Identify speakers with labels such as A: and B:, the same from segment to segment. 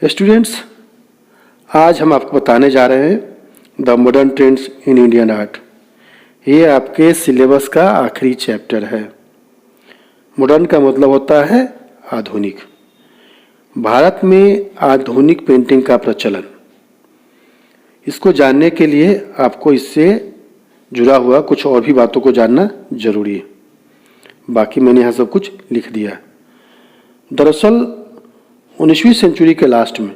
A: Students, आज हम आपको बताने जा रहे हैं the modern trends in Indian art. ये आपके सिलेबस का आखिरी चैप्टर है। मॉडर्न का मतलब होता है आधुनिक। भारत में आधुनिक पेंटिंग का प्रचलन, इसको जानने के लिए आपको इससे जुड़ा हुआ कुछ और भी बातों को जानना जरूरी है। बाकी मैंने यहाँ सब कुछ लिख दिया। दरअसल 19वीं सेंचुरी के लास्ट में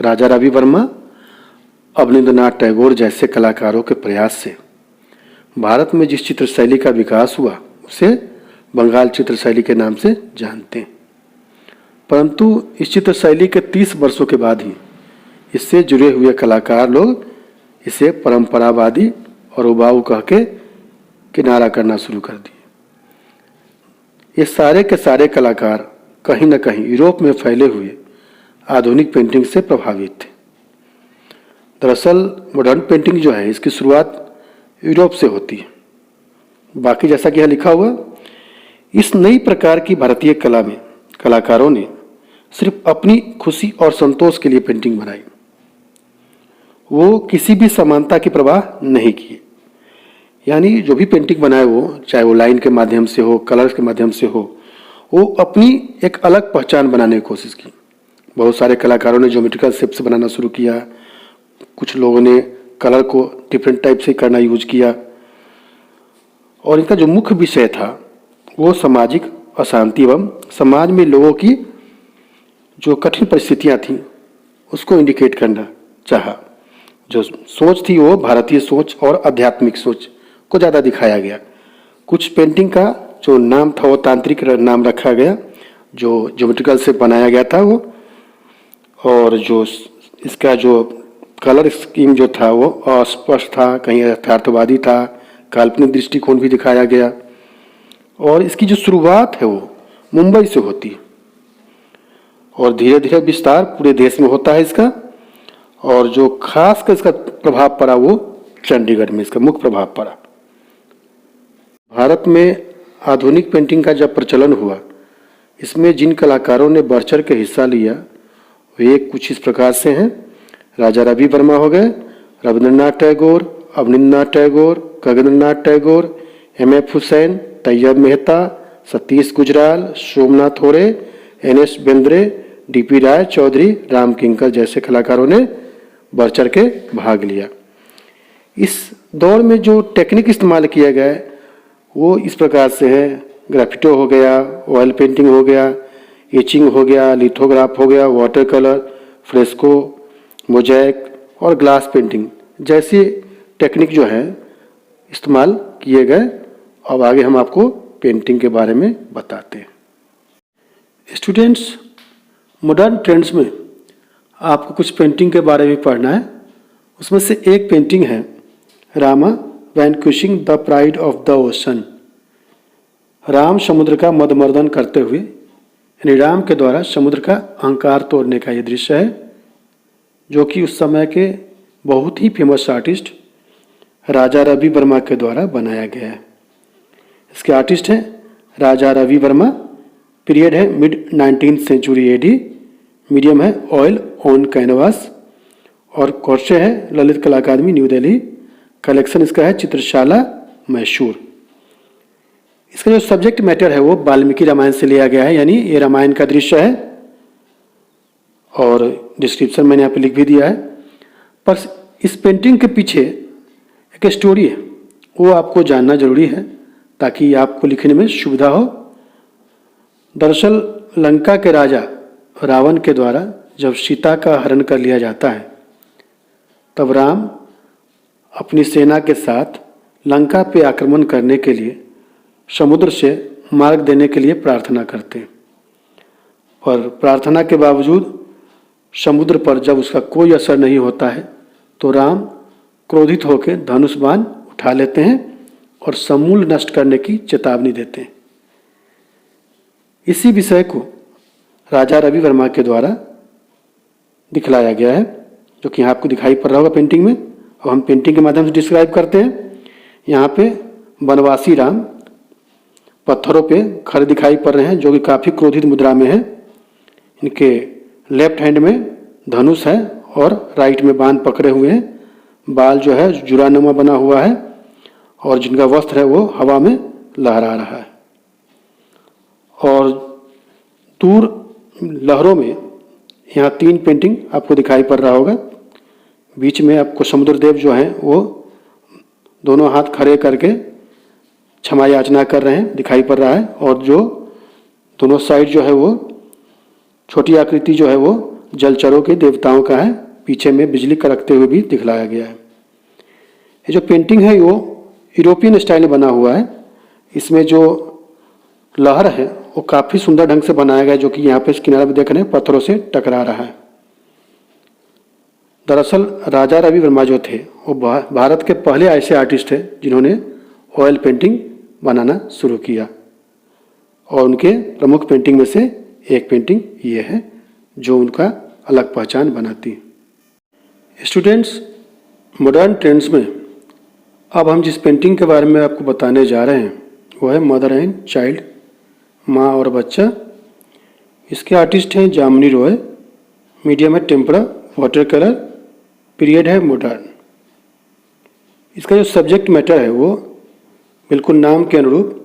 A: राजा रवि वर्मा, अवनींद्रनाथ टैगोर जैसे कलाकारों के प्रयास से भारत में जिस चित्र शैली का विकास हुआ उसे बंगाल चित्र शैली के नाम से जानते हैं। परंतु इस चित्र शैली के 30 वर्षों के बाद ही इससे जुड़े हुए कलाकार लोग इसे परंपरावादी और उबाऊ कह के किनारा करना शुरू कर दिए। ये सारे के सारे कलाकार कहीं न कहीं यूरोप में फैले हुए आधुनिक पेंटिंग से प्रभावित थे। दरअसल मॉडर्न पेंटिंग जो है इसकी शुरुआत यूरोप से होती है। बाकी जैसा कि यहाँ लिखा हुआ, इस नई प्रकार की भारतीय कला में कलाकारों ने सिर्फ अपनी खुशी और संतोष के लिए पेंटिंग बनाई। वो किसी भी समानता की परवाह नहीं की। यानी जो भी पेंटिंग बनाए वो, चाहे वो लाइन के माध्यम से हो, कलर्स के माध्यम से हो, वो अपनी एक अलग पहचान बनाने की कोशिश की। बहुत सारे कलाकारों ने ज्योमेट्रिकल शेप्स बनाना शुरू किया। कुछ लोगों ने कलर को डिफरेंट टाइप से करना यूज किया। और इनका जो मुख्य विषय था वो सामाजिक अशांति एवं समाज में लोगों की जो कठिन परिस्थितियां थीं उसको इंडिकेट करना चाहा। जो सोच थी वो भारतीय सोच और आध्यात्मिक सोच को ज़्यादा दिखाया गया। कुछ पेंटिंग का जो नाम था वो तांत्रिक नाम रखा गया, जो ज्योमेट्रिकल से बनाया गया था वो। और जो इसका जो कलर स्कीम जो था वो अस्पष्ट था, कहीं यथार्थवादी था, काल्पनिक दृष्टिकोण भी दिखाया गया। और इसकी जो शुरुआत है वो मुंबई से होती है और धीरे धीरे विस्तार पूरे देश में होता है इसका। और जो खास कर इसका प्रभाव पड़ा वो चंडीगढ़ में इसका मुख्य प्रभाव पड़ा। भारत में आधुनिक पेंटिंग का जब प्रचलन हुआ, इसमें जिन कलाकारों ने बढ़ चढ़ के हिस्सा लिया वे कुछ इस प्रकार से हैं। राजा रवि वर्मा हो गए, रविंद्रनाथ टैगोर, अवनींद्रनाथ टैगोर, गगनेंद्रनाथ टैगोर, M.F. हुसैन, तैयब मेहता, सतीश गुजराल, सोमनाथ होरे, N.S. बेंद्रे, D.P. राय चौधरी, राम किंकर जैसे कलाकारों ने बढ़ चढ़ के भाग लिया। इस दौर में जो टेक्निक इस्तेमाल किया गया वो इस प्रकार से है। ग्राफिटो हो गया, ऑयल पेंटिंग हो गया, एचिंग हो गया, लिथोग्राफ हो गया, वाटर कलर, फ्रेस्को, मोजैक और ग्लास पेंटिंग जैसी टेक्निक जो है इस्तेमाल किए गए। अब आगे हम आपको पेंटिंग के बारे में बताते हैं। स्टूडेंट्स, मॉडर्न ट्रेंड्स में आपको कुछ पेंटिंग के बारे में पढ़ना है। उसमें से एक पेंटिंग है Rama vanquishing the pride of the ocean. Ram समुद्र का मदमर्दन करते हुए, यानी राम के द्वारा समुद्र का अहंकार तोड़ने का ये दृश्य है, जो कि उस समय के बहुत ही फेमस आर्टिस्ट राजा रवि वर्मा के द्वारा बनाया गया है। इसके आर्टिस्ट हैं राजा रवि वर्मा। पीरियड है mid 19th century AD। Medium है ऑयल ऑन कैनवास और कोर्से है ललित कला अकादमी न्यू दिल्ली। कलेक्शन इसका है चित्रशाला मैसूर। इसका जो सब्जेक्ट मैटर है वो वाल्मीकि रामायण से लिया गया है, यानी ये रामायण का दृश्य है। और डिस्क्रिप्शन मैंने यहाँ पे लिख भी दिया है। पर इस पेंटिंग के पीछे एक स्टोरी है, वो आपको जानना जरूरी है ताकि आपको लिखने में सुविधा हो। दरअसल लंका के राजा रावण के द्वारा जब सीता का हरण कर लिया जाता है, तब राम अपनी सेना के साथ लंका पे आक्रमण करने के लिए समुद्र से मार्ग देने के लिए प्रार्थना करते हैं। पर प्रार्थना के बावजूद समुद्र पर जब उसका कोई असर नहीं होता है तो राम क्रोधित होकर धनुष बाण उठा लेते हैं और समूल नष्ट करने की चेतावनी देते हैं। इसी विषय को राजा रवि वर्मा के द्वारा दिखलाया गया है, जो कि यहाँ आपको दिखाई पड़ रहा होगा पेंटिंग में। अब हम पेंटिंग के माध्यम से डिस्क्राइब करते हैं। यहाँ पे वनवासी राम पत्थरों पे खड़े दिखाई पड़ रहे हैं, जो कि काफ़ी क्रोधित मुद्रा में है। इनके लेफ्ट हैंड में धनुष है और राइट में बाण पकड़े हुए हैं। बाल जो है जुरानुमा बना हुआ है और जिनका वस्त्र है वो हवा में लहरा रहा है। और दूर लहरों में यहाँ 3 पेंटिंग आपको दिखाई पड़ रहा होगा। बीच में आपको समुद्रदेव जो हैं वो दोनों हाथ खड़े करके क्षमा याचना कर रहे हैं दिखाई पड़ रहा है। और जो दोनों साइड जो है वो छोटी आकृति जो है वो जलचरों के देवताओं का है। पीछे में बिजली कड़कते हुए भी दिखलाया गया है। ये जो पेंटिंग है वो यूरोपियन स्टाइल में बना हुआ है। इसमें जो लहर है वो काफ़ी सुंदर ढंग से बनाया गया है, जो कि यहाँ पे इस किनारे में देख रहे हैं पत्थरों से टकरा रहा है। दरअसल राजा रवि वर्मा जो थे वो भारत के पहले ऐसे आर्टिस्ट थे जिन्होंने ऑयल पेंटिंग बनाना शुरू किया। और उनके प्रमुख पेंटिंग में से एक पेंटिंग ये है जो उनका अलग पहचान बनाती है। स्टूडेंट्स, मॉडर्न ट्रेंड्स में अब हम जिस पेंटिंग के बारे में आपको बताने जा रहे हैं वो है मदर एंड चाइल्ड, माँ और बच्चा। इसके आर्टिस्ट हैं जामिनी रॉय। मीडियम है टेम्परा, वाटर कलर, पीरियड है मॉडर्न। इसका जो सब्जेक्ट मैटर है वो बिल्कुल नाम के अनुरूप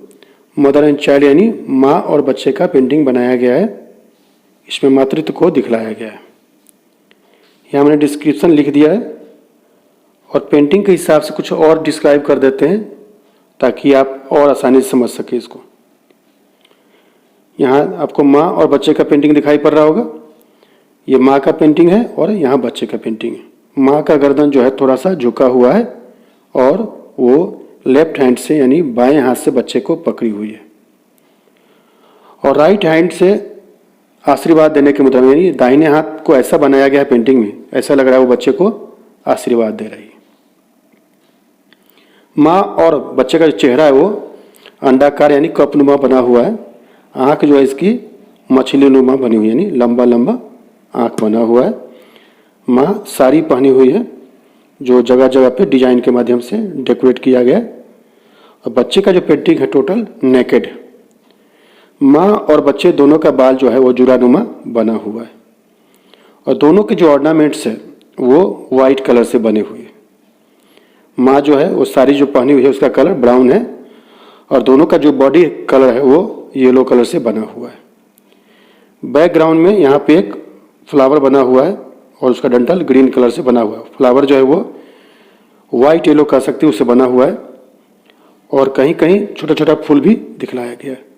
A: मदर एंड चाइल्ड यानी माँ और बच्चे का पेंटिंग बनाया गया है। इसमें मातृत्व को दिखलाया गया है। यहाँ मैंने डिस्क्रिप्शन लिख दिया है और पेंटिंग के हिसाब से कुछ और डिस्क्राइब कर देते हैं ताकि आप और आसानी से समझ सके इसको। यहाँ आपको माँ और बच्चे का पेंटिंग दिखाई पड़ रहा होगा। ये माँ का पेंटिंग है और यहाँ बच्चे का पेंटिंग है। माँ का गर्दन जो है थोड़ा सा झुका हुआ है और वो लेफ्ट हैंड से यानी बाएं हाथ से बच्चे को पकड़ी हुई है। और राइट हैंड से आशीर्वाद देने के मुद्रा में यानी दाहिने हाथ को ऐसा बनाया गया है पेंटिंग में, ऐसा लग रहा है वो बच्चे को आशीर्वाद दे रही है। माँ और बच्चे का जो चेहरा है वो अंडाकार यानी कपनुमा बना हुआ है। आँख जो है इसकी मछली नुमा बनी हुई है यानी लंबा लंबा आँख बना हुआ है। माँ साड़ी पहनी हुई है जो जगह जगह पे डिजाइन के माध्यम से डेकोरेट किया गया है। और बच्चे का जो पेंटिंग है टोटल नेकेड। माँ और बच्चे दोनों का बाल जो है वो जुरानुमा बना हुआ है और दोनों के जो ऑर्नामेंट्स है वो वाइट कलर से बने हुए हैं। माँ जो है वो साड़ी जो पहनी हुई है उसका कलर ब्राउन है और दोनों का जो बॉडी कलर है वो येलो कलर से बना हुआ है। बैकग्राउंड में यहाँ पे एक फ्लावर बना हुआ है और उसका डंठल ग्रीन कलर से बना हुआ है। फ्लावर जो है वो वाइट येलो कह सकते हैं उससे बना हुआ है और कहीं कहीं छोटा छोटा फूल भी दिखलाया गया है।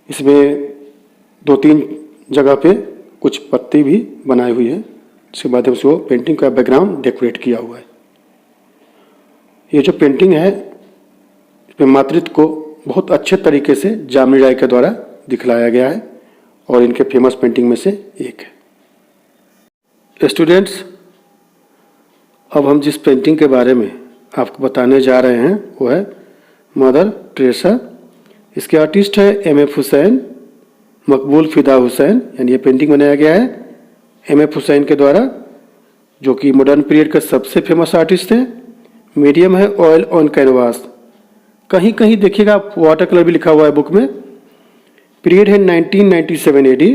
A: इसमें 2-3 जगह पे कुछ पत्ती भी बनाई हुई है जिसके माध्यम से वो पेंटिंग का बैकग्राउंड डेकोरेट किया हुआ है। ये जो पेंटिंग है इसमें मातृत्व को बहुत अच्छे तरीके से जामिनी राय के द्वारा दिखलाया गया है और इनके फेमस पेंटिंग में से एक है। स्टूडेंट्स, अब हम जिस पेंटिंग के बारे में आपको बताने जा रहे हैं वो है मदर टेरेसा। इसके आर्टिस्ट है M.F. हुसैन, मकबूल फिदा हुसैन, यानी ये पेंटिंग बनाया गया है M.F. हुसैन के द्वारा जो कि मॉडर्न पीरियड का सबसे फेमस आर्टिस्ट है। मीडियम है ऑयल ऑन कैनवास। कहीं कहीं देखिएगा वाटर कलर भी लिखा हुआ है बुक में। पीरियड है 1997 AD।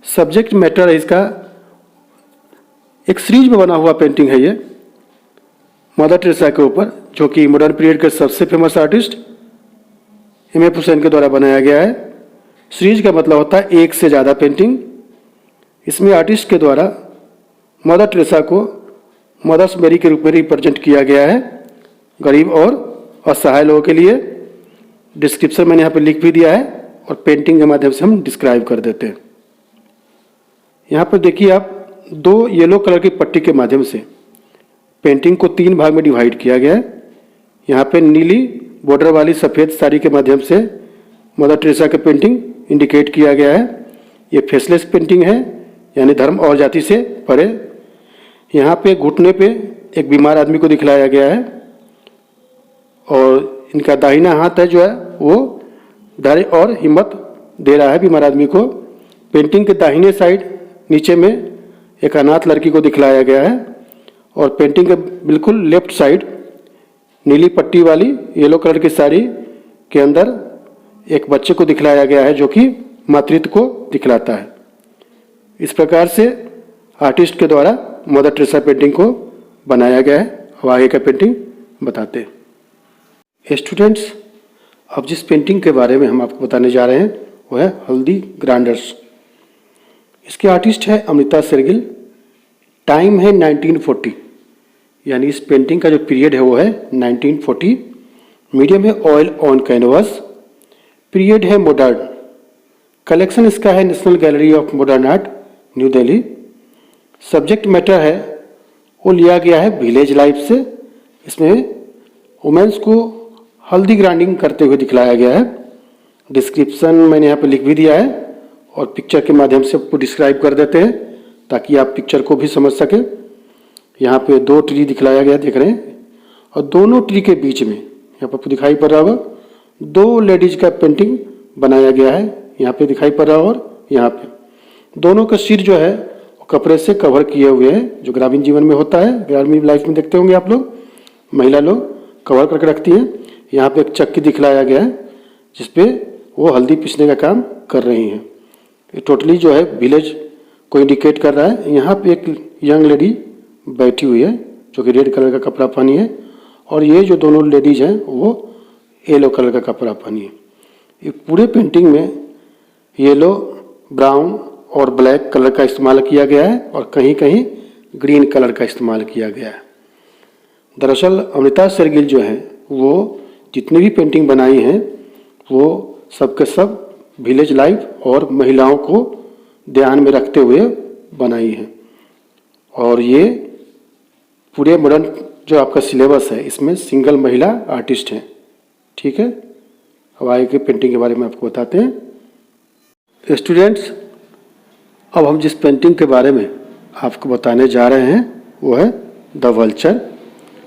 A: सब्जेक्ट मैटर है इसका एक सीरीज में बना हुआ पेंटिंग है ये मदर टेरेसा के ऊपर जो कि मॉडर्न पीरियड के सबसे फेमस आर्टिस्ट M.F. हुसैन के द्वारा बनाया गया है। सीरीज का मतलब होता है एक से ज़्यादा पेंटिंग। इसमें आर्टिस्ट के द्वारा मदर टेरेसा को मदर्स मेरी के रूप में रिप्रेजेंट किया गया है गरीब और असहाय लोगों के लिए। डिस्क्रिप्शन मैंने यहाँ पे लिख भी दिया है और पेंटिंग के माध्यम से हम डिस्क्राइब कर देते हैं। यहाँ पर देखिए आप 2 येलो कलर की पट्टी के माध्यम से पेंटिंग को 3 भाग में डिवाइड किया गया है। यहाँ पे नीली बॉर्डर वाली सफ़ेद साड़ी के माध्यम से मदर टेरेसा का पेंटिंग इंडिकेट किया गया है। ये फेसलेस पेंटिंग है यानी धर्म और जाति से परे। यहाँ पे घुटने पे एक बीमार आदमी को दिखलाया गया है और इनका दाहिना हाथ है जो है वो धैर्य और हिम्मत दे रहा है बीमार आदमी को। पेंटिंग के दाहिने साइड नीचे में एक अनाथ लड़की को दिखलाया गया है और पेंटिंग के बिल्कुल लेफ्ट साइड नीली पट्टी वाली येलो कलर की साड़ी के अंदर एक बच्चे को दिखलाया गया है जो कि मातृत्व को दिखलाता है। इस प्रकार से आर्टिस्ट के द्वारा मदर टेरेसा पेंटिंग को बनाया गया है। अब आगे का पेंटिंग बताते हैं। स्टूडेंट्स, अब जिस पेंटिंग के बारे में हम आपको बताने जा रहे हैं वो है हल्दी ग्रांडर्स। इसके आर्टिस्ट है अमृता शेरगिल। टाइम है 1940, यानी इस पेंटिंग का जो पीरियड है वो है 1940। मीडियम है ऑयल ऑन कैनवास। पीरियड है मॉडर्न। कलेक्शन इसका है national gallery of modern art, new Delhi. Subject matter है वो लिया गया है विलेज लाइफ से। इसमें वुमेन्स को हल्दी ग्राइंडिंग करते हुए दिखलाया गया है। डिस्क्रिप्शन मैंने यहाँ पे लिख भी दिया है और पिक्चर के माध्यम से आपको डिस्क्राइब कर देते हैं ताकि आप पिक्चर को भी समझ सकें। यहाँ पे 2 ट्री दिखलाया गया, देख रहे हैं, और दोनों ट्री के बीच में यहाँ पर दिखाई पड़ रहा होगा 2 लेडीज का पेंटिंग बनाया गया है। यहाँ पे दिखाई पड़ रहा और यहाँ पे दोनों का सिर जो है वो कपड़े से कवर किए हुए हैं, जो ग्रामीण जीवन में होता है, ग्रामीण लाइफ में देखते होंगे आप लोग, महिला लोग कवर करके रखती हैं। यहाँ पे एक चक्की दिखलाया गया है जिसपे वो हल्दी पीसने का काम कर रही हैं। ये टोटली जो है विलेज को इंडिकेट कर रहा है। यहाँ पे एक यंग लेडी बैठी हुई है जो कि रेड कलर का कपड़ा पहनी है, और ये जो दोनों लेडीज हैं वो येलो कलर का कपड़ा पहनी है। ये पूरे पेंटिंग में येलो, ब्राउन और ब्लैक कलर का इस्तेमाल किया गया है और कहीं कहीं ग्रीन कलर का इस्तेमाल किया गया है। दरअसल अमृता शेरगिल जो है वो जितनी भी पेंटिंग बनाई हैं वो सब के सब विलेज लाइफ और महिलाओं को ध्यान में रखते हुए बनाई है। और ये पूरे मॉडर्न जो आपका सिलेबस है इसमें सिंगल महिला आर्टिस्ट हैं। ठीक है, अब आगे के पेंटिंग के बारे में आपको बताते हैं। स्टूडेंट्स, अब हम जिस पेंटिंग के बारे में आपको बताने जा रहे हैं वो है द वल्चर।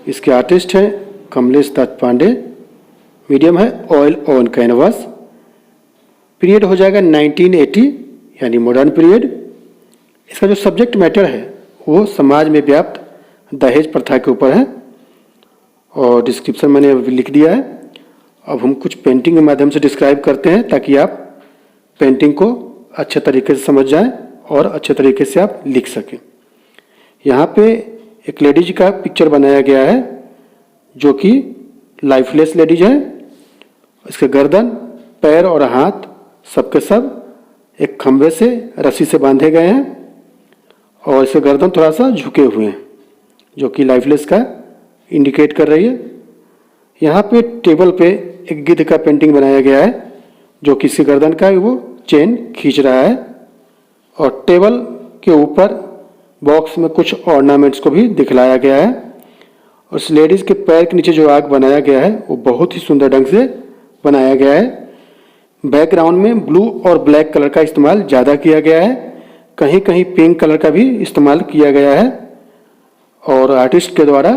A: इसके आर्टिस्ट हैं कमलेश दत्त पांडे। मीडियम है ऑयल ऑन कैनवास। पीरियड हो जाएगा 1980, यानी मॉडर्न पीरियड। इसका जो सब्जेक्ट मैटर है वो समाज में व्याप्त दहेज प्रथा के ऊपर है और डिस्क्रिप्शन मैंने अभी लिख दिया है। अब हम कुछ पेंटिंग के माध्यम से डिस्क्राइब करते हैं ताकि आप पेंटिंग को अच्छे तरीके से समझ जाएं और अच्छे तरीके से आप लिख सकें। यहाँ पे एक लेडीज का पिक्चर बनाया गया है जो कि लाइफलेस लेडीज है। इसके गर्दन, पैर और हाथ सबके सब एक खंभे से रस्सी से बांधे गए हैं और इसके गर्दन थोड़ा सा झुके हुए हैं जो कि लाइफलेस का इंडिकेट कर रही है। यहाँ पे टेबल पे एक गिद्ध का पेंटिंग बनाया गया है जो कि इसके गर्दन का वो चेन खींच रहा है, और टेबल के ऊपर बॉक्स में कुछ ऑर्नामेंट्स को भी दिखलाया गया है। और उस लेडीज के पैर के नीचे जो आग बनाया गया है वो बहुत ही सुंदर ढंग से बनाया गया है। बैकग्राउंड में ब्लू और ब्लैक कलर का इस्तेमाल ज़्यादा किया गया है, कहीं कहीं पिंक कलर का भी इस्तेमाल किया गया है। और आर्टिस्ट के द्वारा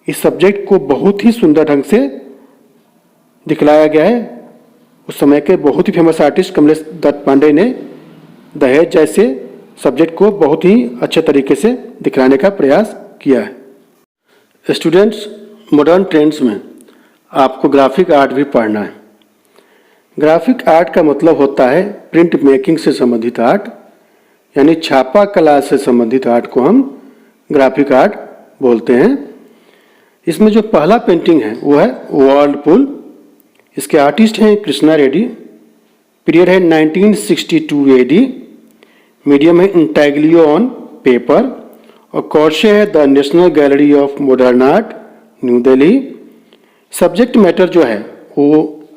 A: इस सब्जेक्ट को बहुत ही सुंदर ढंग से दिखलाया गया है। उस समय के बहुत ही फेमस आर्टिस्ट कमलेश दत्त पांडे ने दहेज जैसे सब्जेक्ट को बहुत ही अच्छे तरीके से दिखलाने का प्रयास किया है। स्टूडेंट्स, मॉडर्न ट्रेंड्स में आपको ग्राफिक आर्ट भी पढ़ना है। ग्राफिक आर्ट का मतलब होता है प्रिंट मेकिंग से संबंधित आर्ट, यानी छापा कला से संबंधित आर्ट को हम ग्राफिक आर्ट बोलते हैं। इसमें जो पहला पेंटिंग है वो है वर्लपूल। इसके आर्टिस्ट हैं कृष्णा रेड्डी। पीरियड है 1962 AD। मीडियम है इंटैग्लियो ऑन पेपर और कॉर्शे है the national gallery of modern art, new Delhi. Subject matter जो है वो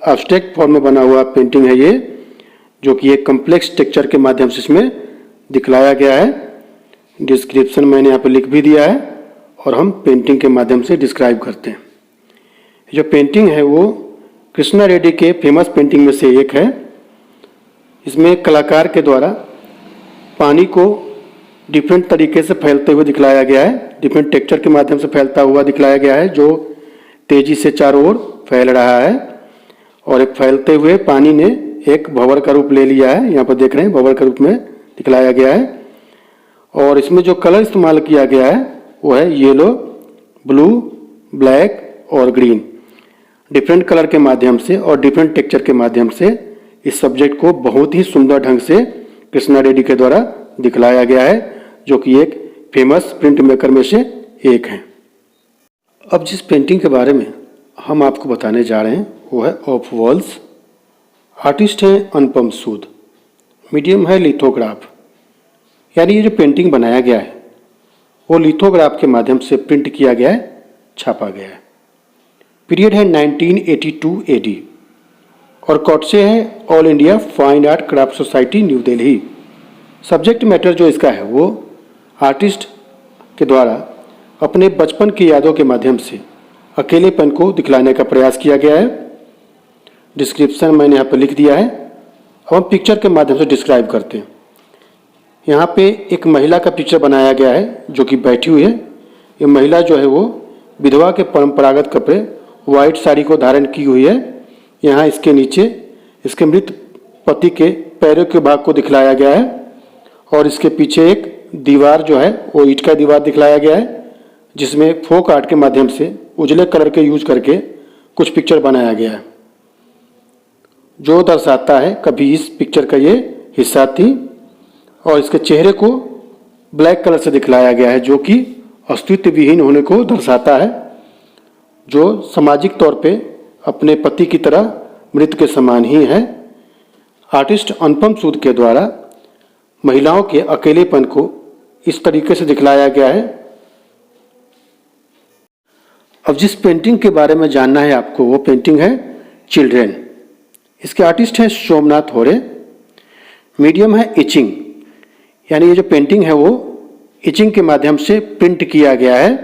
A: एब्स्ट्रैक्ट फॉर्म में बना हुआ पेंटिंग है ये, जो कि एक कम्प्लेक्स टेक्सचर के माध्यम से इसमें दिखलाया गया है। डिस्क्रिप्शन मैंने यहाँ पर लिख भी दिया है और हम पेंटिंग के माध्यम से डिस्क्राइब करते हैं। जो पेंटिंग है वो कृष्णा रेड्डी के फेमस पेंटिंग में से एक है। इसमें कलाकार के द्वारा पानी को डिफरेंट तरीके से फैलते हुए दिखलाया गया है, डिफरेंट टेक्सचर के माध्यम से फैलता हुआ दिखलाया गया है जो तेजी से चारों ओर फैल रहा है। और एक फैलते हुए पानी ने एक भंवर का रूप ले लिया है, यहाँ पर देख रहे हैं भंवर का रूप में दिखलाया गया है। और इसमें जो कलर इस्तेमाल किया गया है वो है येलो, ब्लू, ब्लैक और ग्रीन। डिफरेंट कलर के माध्यम से और डिफरेंट टेक्सचर के माध्यम से इस सब्जेक्ट को बहुत ही सुंदर ढंग से कृष्णा रेड्डी के द्वारा दिखलाया गया है, जो कि एक फेमस प्रिंट मेकर में से एक है। अब जिस पेंटिंग के बारे में हम आपको बताने जा रहे हैं वो है ऑफ वॉल्स। आर्टिस्ट है अनुपम सूद, मीडियम है लिथोग्राफ। यानी ये जो पेंटिंग बनाया गया है वो लिथोग्राफ के माध्यम से प्रिंट किया गया है, छापा गया है। पीरियड है 1982 AD और कोट से है all India fine art craft society new Delhi. Subject matter जो इसका है वो आर्टिस्ट के द्वारा अपने बचपन की यादों के माध्यम से अकेलेपन को दिखलाने का प्रयास किया गया है। डिस्क्रिप्शन मैंने यहाँ पर लिख दिया है। अब हम पिक्चर के माध्यम से डिस्क्राइब करते हैं। यहाँ पे एक महिला का पिक्चर बनाया गया है जो कि बैठी हुई है। ये महिला जो है वो विधवा के परंपरागत कपड़े वाइट साड़ी को धारण की हुई है। यहाँ इसके नीचे इसके मृत पति के पैरों के भाग को दिखलाया गया है और इसके पीछे एक दीवार जो है वो ईंट का दीवार दिखलाया गया है, जिसमें फोक आर्ट के माध्यम से उजले कलर के यूज करके कुछ पिक्चर बनाया गया है, जो दर्शाता है कभी इस पिक्चर का ये हिस्सा थी। और इसके चेहरे को ब्लैक कलर से दिखलाया गया है, जो कि अस्तित्व विहीन होने को दर्शाता है, जो सामाजिक तौर पे अपने पति की तरह मृत के समान ही है। आर्टिस्ट अनुपम सूद के द्वारा महिलाओं के अकेलेपन को इस तरीके से दिखलाया गया है। अब जिस पेंटिंग के बारे में जानना है आपको वो पेंटिंग है चिल्ड्रेन। इसके आर्टिस्ट हैं सोमनाथ होरे, मीडियम है इचिंग। यानी ये जो पेंटिंग है वो इचिंग के माध्यम से प्रिंट किया गया है।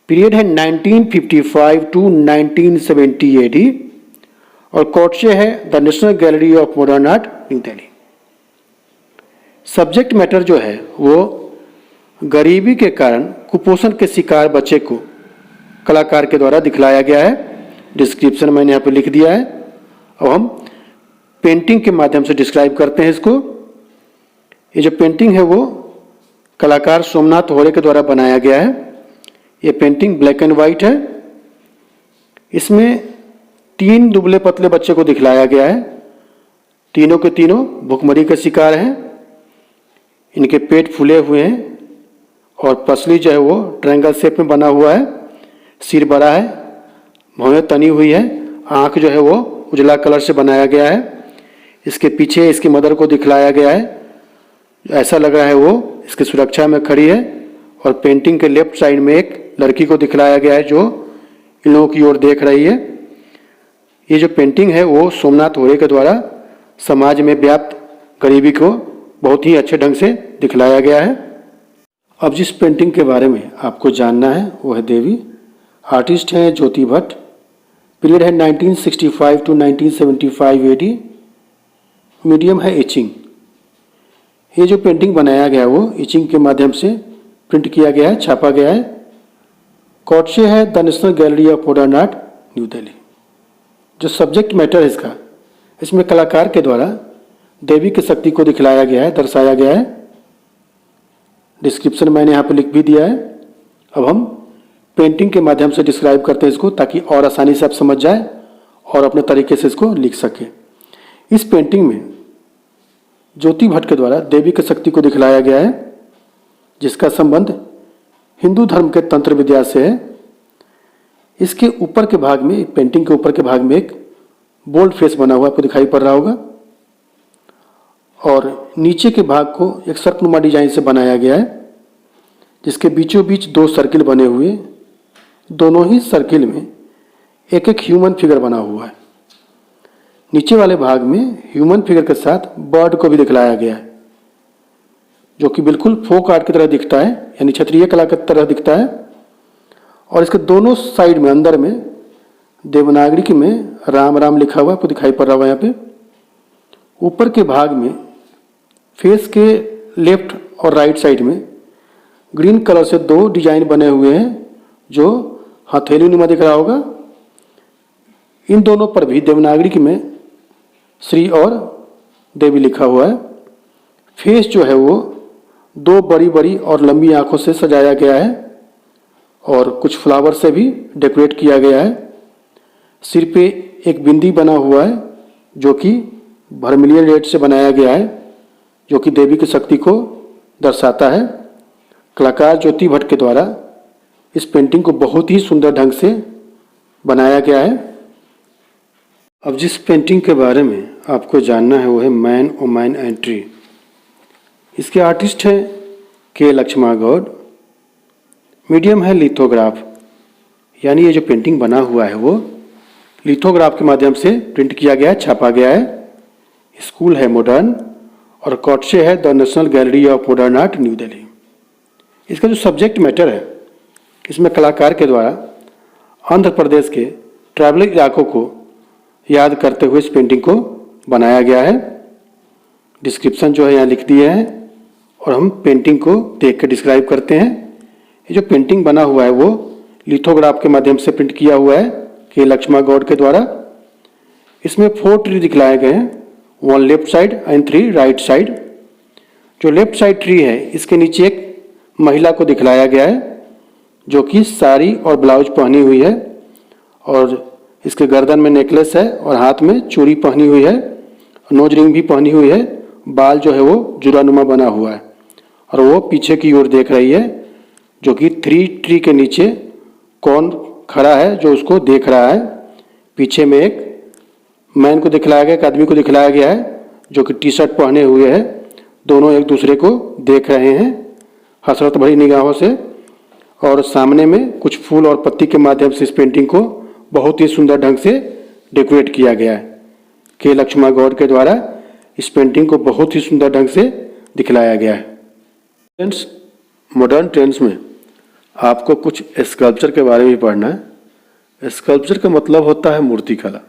A: पीरियड है 1955 टू 1970 AD और कोट से है the national gallery of modern art new Delhi. Subject matter जो है वो गरीबी के कारण कुपोषण के शिकार बच्चे को कलाकार के द्वारा दिखलाया गया है। डिस्क्रिप्शन मैंने यहाँ पे लिख दिया है। अब हम पेंटिंग के माध्यम से डिस्क्राइब करते हैं इसको। ये जो पेंटिंग है वो कलाकार सोमनाथ होरे के द्वारा बनाया गया है। ये पेंटिंग ब्लैक एंड वाइट है। इसमें 3 दुबले पतले बच्चे को दिखलाया गया है। तीनों के तीनों भुखमरी का शिकार हैं। इनके पेट फूले हुए हैं और पसली जो है वो ट्रायंगल शेप में बना हुआ है। सिर बड़ा है, भौहें तनी हुई है, आँख जो है वो उजला कलर से बनाया गया है। इसके पीछे इसकी मदर को दिखलाया गया है। ऐसा लग रहा है वो इसकी सुरक्षा में खड़ी है। और पेंटिंग के लेफ्ट साइड में एक लड़की को दिखलाया गया है जो इन लोगों की ओर देख रही है। ये जो पेंटिंग है वो सोमनाथ होरे के द्वारा समाज में व्याप्त गरीबी को बहुत ही अच्छे ढंग से दिखलाया गया है। अब जिस पेंटिंग के बारे में आपको जानना है वो है देवी। आर्टिस्ट हैं ज्योति भट्ट। पीरियड है 1965 टू 1975 AD। मीडियम है इचिंग। ये जो पेंटिंग बनाया गया है वो इचिंग के माध्यम से प्रिंट किया गया है, छापा गया है। कोट से है the national gallery of modern art new Delhi. जो सब्जेक्ट मैटर है इसका, इसमें कलाकार के द्वारा देवी की शक्ति को दिखलाया गया है, दर्शाया गया है। डिस्क्रिप्शन मैंने यहाँ पे लिख भी दिया है। अब हम पेंटिंग के माध्यम से डिस्क्राइब करते हैं इसको, ताकि और आसानी से आप समझ जाए और अपने तरीके से इसको लिख सके। इस पेंटिंग में ज्योति भट्ट के द्वारा देवी की शक्ति को दिखलाया गया है, जिसका संबंध हिंदू धर्म के तंत्र विद्या से है। इसके ऊपर के भाग में, पेंटिंग के ऊपर के भाग में एक बोल्ड फेस बना हुआ आपको दिखाई पड़ रहा होगा और नीचे के भाग को एक सर्कनुमा डिजाइन से बनाया गया है, जिसके बीचों बीच 2 सर्किल बने हुए। दोनों ही सर्किल में एक एक ह्यूमन फिगर बना हुआ है। नीचे वाले भाग में ह्यूमन फिगर के साथ बर्ड को भी दिखलाया गया है, जो कि बिल्कुल फोक आर्ट की तरह दिखता है, यानी क्षेत्रीय कला की तरह दिखता है। और इसके दोनों साइड में अंदर में देवनागरी में राम राम लिखा हुआ आपको दिखाई पड़ रहा हुआ यहाँ पे। ऊपर के भाग में फेस के लेफ्ट और राइट साइड में ग्रीन कलर से 2 डिजाइन बने हुए हैं, जो हथेली नुमा दिख रहा होगा। इन दोनों पर भी देवनागरी में श्री और देवी लिखा हुआ है। फेस जो है वो 2 बड़ी बड़ी और लंबी आंखों से सजाया गया है और कुछ फ्लावर से भी डेकोरेट किया गया है। सिर पे एक बिंदी बना हुआ है, जो कि वर्मिलियन रेड से बनाया गया है, जो कि देवी की शक्ति को दर्शाता है। कलाकार ज्योति भट्ट के द्वारा इस पेंटिंग को बहुत ही सुंदर ढंग से बनाया गया है। अब जिस पेंटिंग के बारे में आपको जानना है वो है मैन वुमेन एंड ट्री। इसके आर्टिस्ट हैं के लक्ष्मण गौड़। मीडियम है लिथोग्राफ, यानी ये जो पेंटिंग बना हुआ है वो लिथोग्राफ के माध्यम से प्रिंट किया गया है, छापा गया है। स्कूल है मॉडर्न और कॉटशे है the national gallery of modern art new Delhi. इसका जो सब्जेक्ट मैटर है, इसमें कलाकार के द्वारा आंध्र प्रदेश के ट्राइबल इलाकों को याद करते हुए इस पेंटिंग को बनाया गया है। डिस्क्रिप्शन जो है यहाँ लिख दिए हैं और हम पेंटिंग को देख कर डिस्क्राइब करते हैं। ये जो पेंटिंग बना हुआ है वो लिथोग्राफ के माध्यम से प्रिंट किया हुआ है के लक्ष्मण गौड़ के द्वारा। इसमें 4 ट्री दिखलाए गए हैं, 1 left side and 3 right side. जो लेफ्ट साइड ट्री है इसके नीचे एक महिला को दिखलाया गया है जो कि साड़ी और ब्लाउज पहनी हुई है और इसके गर्दन में नेकलेस है और हाथ में चूड़ी पहनी हुई है, नोज रिंग भी पहनी हुई है। बाल जो है वो जुरानुमा बना हुआ है और वो पीछे की ओर देख रही है, जो कि 3 ट्री के नीचे कौन खड़ा है जो उसको देख रहा है। पीछे में एक मैन को दिखलाया गया, एक आदमी को दिखलाया गया है जो कि टी शर्ट पहने हुए है। दोनों एक दूसरे को देख रहे हैं हसरत भरी निगाहों से और सामने में कुछ फूल और पत्ती के माध्यम से इस पेंटिंग को बहुत ही सुंदर ढंग से डेकोरेट किया गया है। के लक्ष्मण गौड़ के द्वारा इस पेंटिंग को बहुत ही सुंदर ढंग से दिखलाया गया है। फ्रेंड्स, मॉडर्न ट्रेंड्स में आपको कुछ स्कल्पचर के बारे में पढ़ना है। स्कल्पचर का मतलब होता है मूर्तिकला।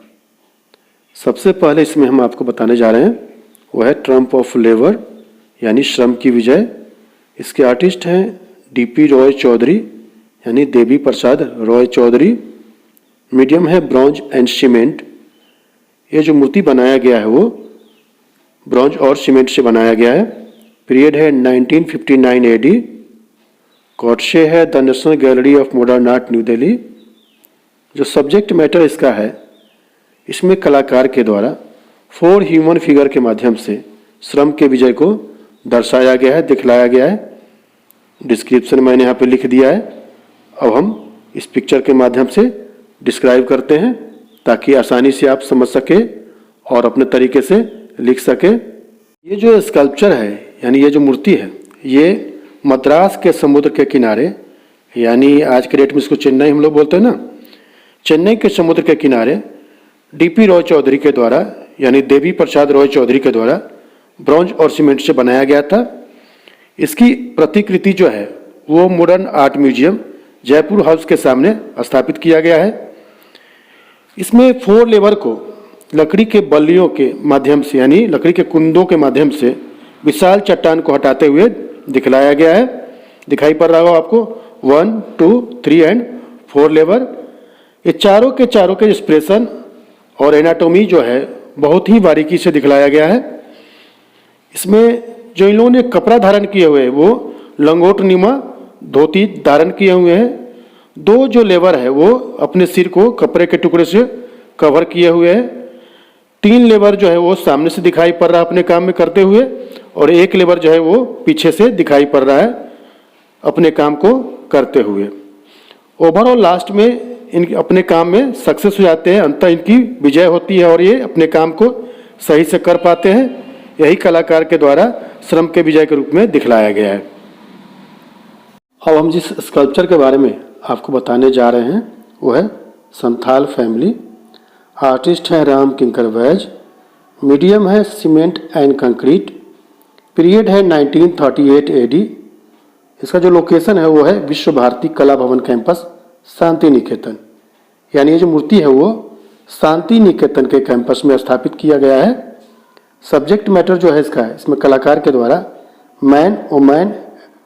A: सबसे पहले इसमें हम आपको बताने जा रहे हैं वो है ट्रम्प ऑफ लेबर, यानी श्रम की विजय। इसके आर्टिस्ट हैं डीपी रॉय चौधरी, यानी देवी प्रसाद रॉय चौधरी। मीडियम है ब्रॉन्ज एंड सीमेंट। ये जो मूर्ति बनाया गया है वो ब्रॉन्ज और सीमेंट से बनाया गया है। पीरियड है 1959 एडी। कॉटशे है the national gallery of modern art new Delhi. जो सब्जेक्ट मैटर इसका है, इसमें कलाकार के द्वारा 4 ह्यूमन फिगर के माध्यम से श्रम के विजय को दर्शाया गया है, दिखलाया गया है। डिस्क्रिप्शन मैंने यहाँ पे लिख दिया है। अब हम इस पिक्चर के माध्यम से डिस्क्राइब करते हैं ताकि आसानी से आप समझ सके और अपने तरीके से लिख सके। ये जो स्कल्पचर है, यानी ये जो मूर्ति है, ये मद्रास के समुद्र के किनारे, यानी आज के डेट में इसको चेन्नई हम लोग बोलते हैं ना, चेन्नई के समुद्र के किनारे डीपी रॉय चौधरी के द्वारा, यानी देवी प्रसाद रॉय चौधरी के द्वारा ब्रॉन्ज और सीमेंट से बनाया गया था। इसकी प्रतिकृति जो है वो modern art museum Jaipur house के सामने स्थापित किया गया है। इसमें 4 लेबर को लकड़ी के बल्लियों के माध्यम से, यानी लकड़ी के कुंदों के माध्यम से विशाल चट्टान को हटाते हुए दिखलाया गया है। दिखाई पड़ रहा हो आपको 1, 2, 3 एंड 4 लेबर। ये चारों के एक्सप्रेशन और एनाटॉमी जो है बहुत ही बारीकी से दिखलाया गया है। इसमें जो इन लोगों ने कपड़ा धारण किए हुए हैं वो लंगोट नुमा धोती धारण किए हुए हैं। 2 जो लेबर है वो अपने सिर को कपड़े के टुकड़े से कवर किए हुए हैं। 3 लेबर जो है वो सामने से दिखाई पड़ रहा है अपने काम में करते हुए, और 1 लेबर जो है वो पीछे से दिखाई पड़ रहा है अपने काम को करते हुए। ओवरऑल लास्ट में इन अपने काम में सक्सेस हो जाते हैं, अंततः इनकी विजय होती है और ये अपने काम को सही से कर पाते हैं। यही कलाकार के द्वारा श्रम के विजय के रूप में दिखलाया गया है। अब हम जिस स्कल्पचर के बारे में आपको बताने जा रहे हैं वो है संथाल फैमिली। आर्टिस्ट हैं राम किंकर वैज। मीडियम है सीमेंट एंड कंक्रीट। पीरियड है 1938 एडी। इसका जो लोकेशन है वो है विश्व भारती कला भवन कैंपस शांति निकेतन, यानी ये जो मूर्ति है वो शांति निकेतन के कैंपस में स्थापित किया गया है। सब्जेक्ट मैटर जो है इसका है, इसमें कलाकार के द्वारा man, women,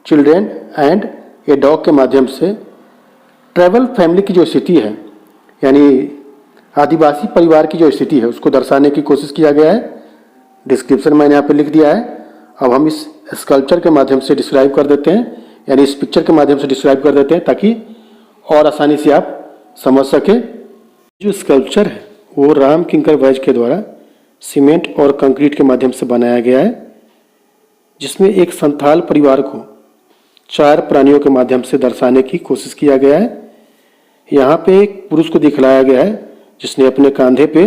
A: children and a dog के माध्यम से ट्राइबल फैमिली की जो स्थिति है, यानी आदिवासी परिवार की जो स्थिति है उसको दर्शाने की कोशिश किया गया है। डिस्क्रिप्शन मैंने यहाँ पे लिख दिया है। अब हम इस स्कल्पचर के माध्यम से डिस्क्राइब कर देते हैं, यानी इस पिक्चर के माध्यम से डिस्क्राइब कर देते हैं ताकि और आसानी से आप समझ सकें। जो स्कल्पचर है वो राम किंकर वैज के द्वारा सीमेंट और कंक्रीट के माध्यम से बनाया गया है, जिसमें एक संथाल परिवार को 4 प्राणियों के माध्यम से दर्शाने की कोशिश किया गया है। यहाँ पे एक पुरुष को दिखलाया गया है जिसने अपने कंधे पे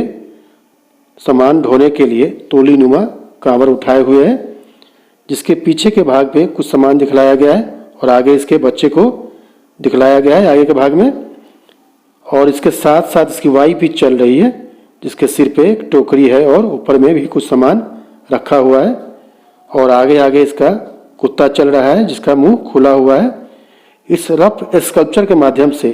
A: सामान ढोने के लिए तोली नुमा कांवर उठाए हुए है, जिसके पीछे के भाग पे कुछ सामान दिखलाया गया है और आगे इसके बच्चे को दिखलाया गया है आगे के भाग में। और इसके साथ साथ इसकी वाई भी चल रही है, जिसके सिर पे एक टोकरी है और ऊपर में भी कुछ सामान रखा हुआ है। और आगे आगे इसका कुत्ता चल रहा है जिसका मुंह खुला हुआ है। इस रफ स्कल्पचर के माध्यम से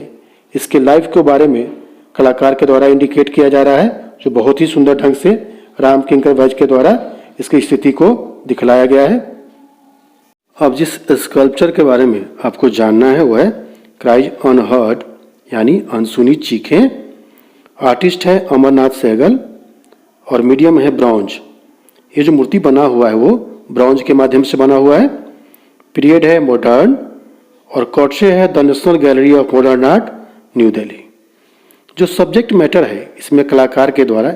A: इसके लाइफ के बारे में कलाकार के द्वारा इंडिकेट किया जा रहा है, जो बहुत ही सुंदर ढंग से राम किंकर वैज के द्वारा इसकी स्थिति को दिखलाया गया है। अब जिस स्कल्पचर के बारे में आपको जानना है वह है क्राइज अनहर्ड, यानी अनसुनी चीखें। आर्टिस्ट है अमरनाथ सहगल और मीडियम है ब्रॉन्ज। ये जो मूर्ति बना हुआ है वो ब्रॉन्ज के माध्यम से बना हुआ है। पीरियड है मॉडर्न और कॉटशे है the national gallery of modern art, new Delhi. जो सब्जेक्ट मैटर है इसमें कलाकार के द्वारा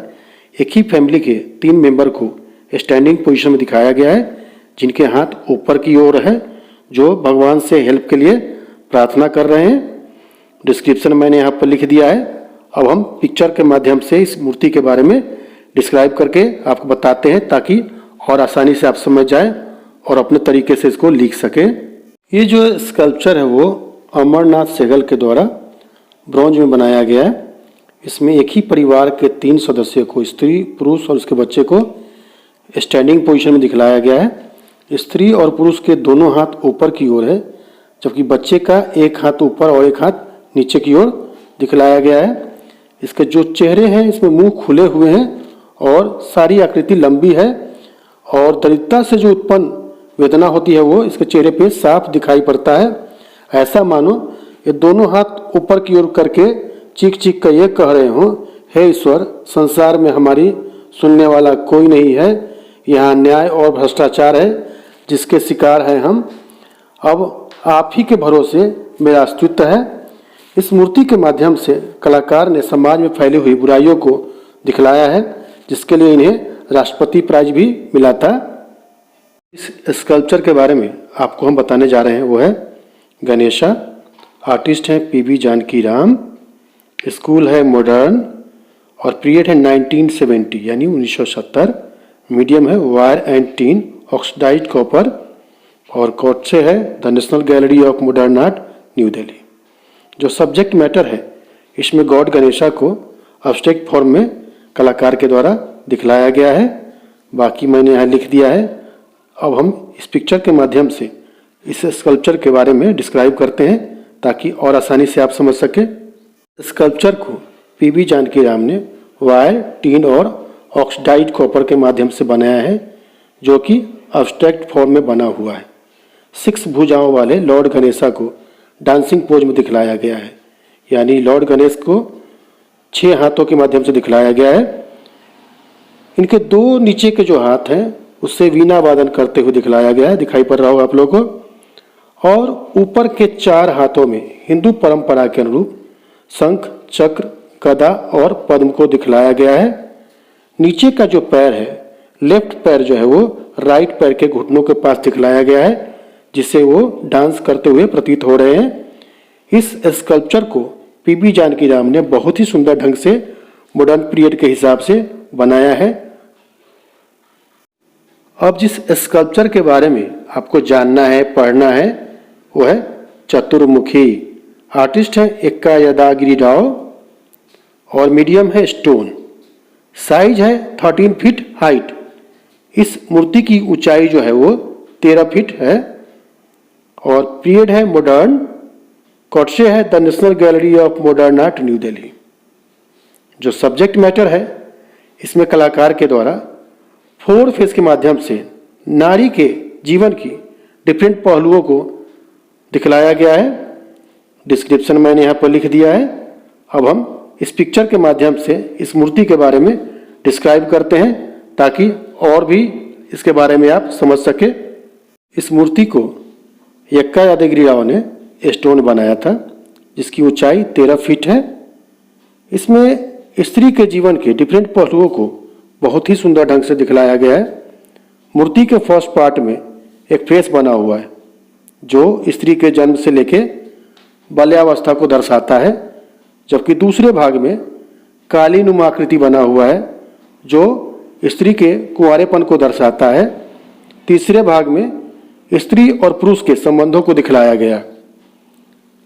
A: एक ही फैमिली के 3 मेंबर को स्टैंडिंग पोजीशन में दिखाया गया है, जिनके हाथ ऊपर की ओर है, जो भगवान से हेल्प के लिए प्रार्थना कर रहे हैं। डिस्क्रिप्शन मैंने यहाँ पर लिख दिया है। अब हम पिक्चर के माध्यम से इस मूर्ति के बारे में डिस्क्राइब करके आपको बताते हैं, ताकि और आसानी से आप समझ जाएं और अपने तरीके से इसको लिख सकें। ये जो स्कल्पचर है वो अमरनाथ सहगल के द्वारा ब्रॉन्ज में बनाया गया है। इसमें एक ही परिवार के 3 सदस्यों को, स्त्री, पुरुष और उसके बच्चे को स्टैंडिंग पोजीशन में दिखलाया गया है। स्त्री और पुरुष के दोनों हाथ ऊपर की ओर है, जबकि बच्चे का एक हाथ ऊपर और एक हाथ नीचे की ओर दिखलाया गया है। इसके जो चेहरे हैं इसमें मुंह खुले हुए हैं और सारी आकृति लंबी है, और दरिद्रता से जो उत्पन्न वेदना होती है वो इसके चेहरे पे साफ दिखाई पड़ता है। ऐसा मानो ये दोनों हाथ ऊपर की ओर करके चीख चीख कर ये कह रहे हों, हे ईश्वर, संसार में हमारी सुनने वाला कोई नहीं है, यहाँ न्याय और भ्रष्टाचार है जिसके शिकार हैं हम। अब आप ही के भरोसे मेरा अस्तित्व है। इस मूर्ति के माध्यम से कलाकार ने समाज में फैली हुई बुराइयों को दिखलाया है, जिसके लिए इन्हें राष्ट्रपति प्राइज भी मिला था। इस स्कल्पचर के बारे में आपको हम बताने जा रहे हैं वो है गणेशा। आर्टिस्ट हैं पीबी जानकी राम। स्कूल है मॉडर्न और पीरियड है 1970 यानी 1970। मीडियम है wire and tin oxidized copper और कॉटशे है the national gallery of modern art, new Delhi. जो सब्जेक्ट मैटर है इसमें गॉड गणेशा को एब्स्ट्रैक्ट फॉर्म में कलाकार के द्वारा दिखलाया गया है। बाकी मैंने यहाँ लिख दिया है। अब हम इस पिक्चर के माध्यम से इस स्कल्पचर के बारे में डिस्क्राइब करते हैं, ताकि और आसानी से आप समझ सके। स्कल्पचर को पीबी जानकी राम ने वायर, टीन और ऑक्सीडाइज्ड कॉपर के माध्यम से बनाया है, जो कि एब्स्ट्रैक्ट फॉर्म में बना हुआ है। 6 भुजाओं वाले लॉर्ड गणेशा को डांसिंग पोज में दिखलाया गया है, यानी लॉर्ड गणेश को 6 हाथों के माध्यम से दिखलाया गया है। इनके 2 नीचे के जो हाथ हैं उससे वीणा वादन करते हुए दिखलाया गया है, दिखाई पड़ रहा होगा आप लोगों को। और ऊपर के 4 हाथों में हिंदू परंपरा के अनुरूप शंख, चक्र, गदा और पद्म को दिखलाया गया है। नीचे का जो पैर है, लेफ्ट पैर जो है वो राइट पैर के घुटनों के पास दिखलाया गया है, जिससे वो डांस करते हुए प्रतीत हो रहे हैं। इस स्कल्पचर को पीबी जानकी राम ने बहुत ही सुंदर ढंग से मॉडर्न पीरियड के हिसाब से बनाया है। अब जिस स्कल्पचर के बारे में आपको जानना है, पढ़ना है, वो है चतुर्मुखी। आर्टिस्ट है एक्का यदागिरी राव और मीडियम है स्टोन। साइज है 13 फीट हाइट। इस मूर्ति की ऊंचाई जो है वो 13 फीट है और पीरियड है मॉडर्न। कॉटशे है the national gallery of modern art, new Delhi. जो सब्जेक्ट मैटर है इसमें कलाकार के द्वारा 4 फेस के माध्यम से नारी के जीवन की डिफरेंट पहलुओं को दिखलाया गया है। डिस्क्रिप्शन मैंने यहाँ पर लिख दिया है। अब हम इस पिक्चर के माध्यम से इस मूर्ति के बारे में डिस्क्राइब करते हैं, ताकि और भी इसके बारे में आप समझ सके। इस मूर्ति को यक्का यादगिरी राव ने स्टोन बनाया था, जिसकी ऊंचाई 13 फीट है। इसमें स्त्री के जीवन के डिफरेंट पहलुओं को बहुत ही सुंदर ढंग से दिखलाया गया है। मूर्ति के फर्स्ट पार्ट में एक फेस बना हुआ है जो स्त्री के जन्म से लेके बाल्यावस्था को दर्शाता है, जबकि दूसरे भाग में कालीनुमा आकृति बना हुआ है जो स्त्री के कुंवारेपन को दर्शाता है। तीसरे भाग में स्त्री और पुरुष के संबंधों को दिखलाया गया,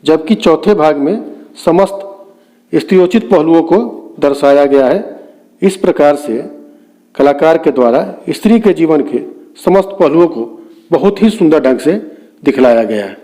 A: जबकि चौथे भाग में समस्त स्त्रियोचित पहलुओं को दर्शाया गया है। इस प्रकार से कलाकार के द्वारा स्त्री के जीवन के समस्त पहलुओं को बहुत ही सुंदर ढंग से दिखलाया गया है।